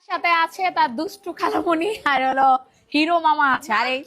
সাথে আছে তার দুষ্টু খালামণি আর হলো হিরো মামা আছে। আর এই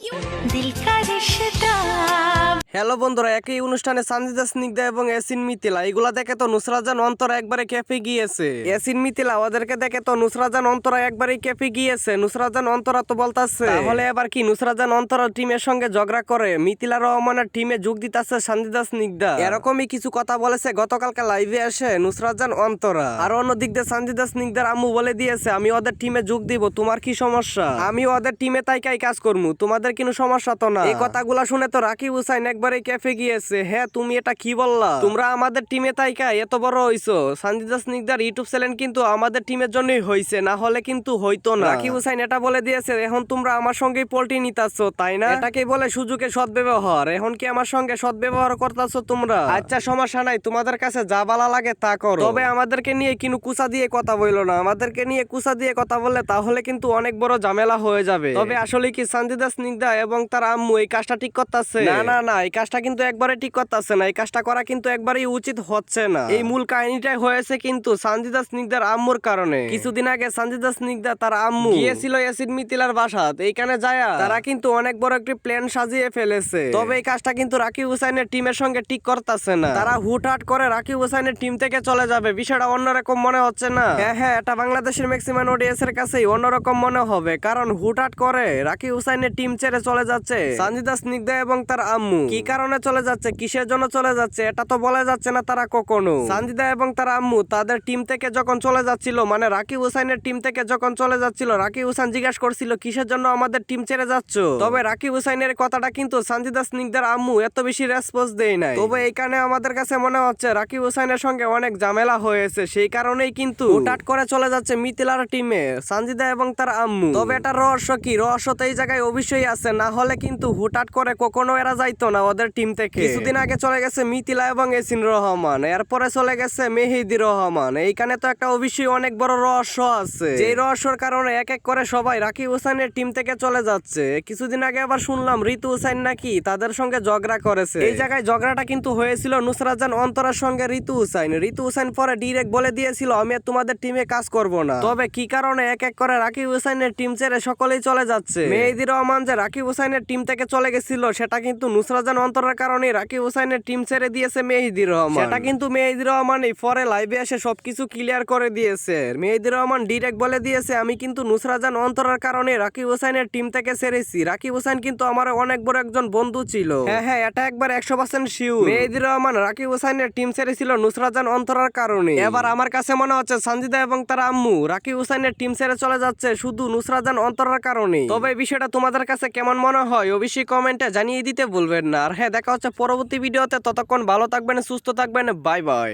হ্যালো বন্ধুরা, একই অনুষ্ঠানে সানজিদা স্নিগ্ধা এবং এসিন মিথিলা এগুলা দেখে তো নুসরাত জান অন্তরা একবারে কেঁপে গিয়েছে। এসিন মিথিলা ওদেরকে দেখে তো নুসরাত জান অন্তরা একবারে কেঁপে গিয়েছে। নুসরাত জান অন্তরা তো বলতাছে তাহলে এবার কি নুসরাত জান অন্তরা টিমের সঙ্গে ঝগড়া করে মিথিলা রহমানের টিমে যোগ দিতেছে সানজিদা স্নিগ্ধা। এরকমই কিছু কথা বলেছে গতকালকে লাইভে এসে নুসরাত জান অন্তরা। আর অন্যদিক দিয়ে সানজিদা স্নিগ্ধার আম্মু বলে দিয়েছে আমি ওদের টিমে যোগ দিব, তোমার কি সমস্যা? আমি ওদের টিমে তাইকাই কাজ করবো, তোমাদের কোনো সমস্যা তো না। এই কথাগুলা শুনে তো রাকিব হুসাইন একবারে কেঁপে গিয়েছে। হ্যাঁ তুমি এটা কি বললা? তোমরা আমাদের টিমে তাইকাই এত বড় হইছো? সানজিদা স্নিগ্ধার ইউটিউব চ্যানেল কিন্তু আমাদের টিমের জন্যই হইছে, না হলে কিন্তু হইতো না। রাকিব হুসাইন এটা বলে দিয়েছে এখন তোমরা আমার সঙ্গেই পোল্টি নিতাছো তাই না? এটাকে বলে সুযোগে সদ্ব্যবহার। এখন কি আমার সঙ্গে সদ্ব্যবহার করতেছো তোমরা? আচ্ছা সমস্যা নাই, তোমাদের কাছে যা ভালো লাগে তা করো, তবে আমাদেরকে নিয়ে কিন্তু কুসা দিয়ে কথা বইলো না। আমাদেরকে নিয়ে কুসা দিয়ে কথা বললে তাহলে কিন্তু অনেক বড় ঝামেলা হয়ে যাবে। তবে আসলে কি সানজিদা স্নিগ্ধা এবং তার আম্মু এই কাজটা ঠিক করতেছে? না না না, এই কাজটা কিন্তু একবারে ঠিক করতেছে না। এই কাজটা করা কিন্তু একবারেই উচিত হচ্ছে না। এই মূল কাহিনীটাই হয়েছে কিন্তু সানজিদা স্নিগ্ধার আম্মুর কারণে। কিছুদিন আগে সানজিদা স্নিগ্ধা তার আম্মু গিয়েছিল এসিড মিথিলার বাসাত। এইখানে যায় তারা কিন্তু অনেক বড় একটি প্ল্যান সাজিয়ে ফেলেছে। তবে এই কাজটা কিন্তু রাকিব হুসাইনের টিমের সঙ্গে ঠিক করতেছে না। তারা হুটহাট করে রাকিব হুসাইনের টিম থেকে চলে যাবে। বিষয়টা অন্যরকম মনে হচ্ছে না? হ্যাঁ হ্যাঁ, এটা বাংলাদেশের ম্যাক্সিমাম অডিয়েন্সের কাছেই অন্যরকম মনে হবে, কারণ হুটহাট করে রাকিব হুসাইনের টিম ছেড়ে চলে যাচ্ছে সানজিদা স্নিগ্ধা এবং তার আম্মু। কি কারণে চলে যাচ্ছে, কিসের জন্য চলে যাচ্ছে এটা তো বলা যাচ্ছে না তারা কখনো। সানজিদা এবং তার আম্মু তাদের টিম থেকে যখন চলে যাচ্ছিল, মানে রাকিব হুসাইনের টিম থেকে যখন চলে যাচ্ছিল, রাকিব হুসাইন জিজ্ঞাসা করছিল কিসের জন্য আমাদের টিম ছেড়ে যাচ্ছ। তবে রাকিব হুসাইনের কথাটা কিন্তু সানজিদা স্নিগ্ধার আম্মু এত বেশি রেসপন্স দেয় নাই। তবে এই কারণে আমাদের কাছে মনে হচ্ছে রাকিব হুসাইনের সঙ্গে অনেক ঝামেলা হয়েছে, সেই কারণেই কিন্তু হুটহাট করে চলে যাচ্ছে মিথিলার টিমে সানজিদা এবং তার আম্মু। তবে এটা রহস্য কি? রহস্য তো এই জায়গায় অবশ্যই আছে, না হলে কিন্তু হুটহাট করে কখনো এরা যাইতো না ওদের টিম থেকে। কিছুদিন আগে চলে গেছে মিথিলা এবং এসিন রহমান, এরপরে চলে গেছে মেহেদি রহমান। এইখানে তো একটা অবশ্যই অনেক বড় রহস্য আছে, যে রহস্যর কারণে এক এক করে সবাই রাকিব হুসাইনের টিম থেকে চলে যাচ্ছে। কিছুদিন আগে আবার শুনলাম ঋতু হুসাইন নাকি তাদের সঙ্গে ঝগড়া করেছে। এই জায়গায় ঝগড়াটা কিন্তু হয়েছিল নুসরাত জান অন্তরার সঙ্গে ঋতু হুসাইন। ঋতু হুসাইন পরে ডিরেক্ট বলে দিয়েছিল আমি আর তোমাদের টিমে কাজ করব না। তবে কি কারণে এক এক করে রাকিব হুসাইনের টিম ছেড়ে সকলেই চলে যাচ্ছে। মেহেদি রহমান যে রাকিব হুসাইনের টিম থেকে চলে গেছিল সেটা কিন্তু নুসরাত জান অন্তরার কারণে রাকিব হুসাইনের টিম ছেড়ে দিয়েছে মেহেদি রহমান। সেটা কিন্তু মেহেদি রহমান পরে লাইভে এসে সবকিছু ক্লিয়ার করে দিয়েছে। মেহেদি রহমান ডিরেক্ট বলে দিয়েছে আমি কিন্তু নুসরাত জান অন্তরার কারণে রাকিব হুসাইনের টিম থেকে ছেড়েছি। রাকিব হুসাইন কিন্তু আমার অনেক বড় একজন বন্ধু ছিল। হ্যাঁ হ্যাঁ, এটা একবার 100% শিওর। মেহেদি রহমান রাকিব হুসাইনের টিম ছেড়েছিল নুসরাত জান অন্তরার কারণে। এবার আমার কাছে মনে হচ্ছে সানজিদা এবং তার আম্মু রাকিব হুসাইনের টিম ছেড়ে চলে যাচ্ছে শুধু নুসরাত জান অন্তরার কারণে। তবে এই বিষয়টা তোমাদের কাছে কেমন মনে হয় অবশ্যই কমেন্টে জানিয়ে দিতে ভুলবেন না। আর হ্যাঁ, দেখা হচ্ছে পরবর্তী ভিডিওতে। ততক্ষণ ভালো থাকবেন, সুস্থ থাকবেন, বাই বাই।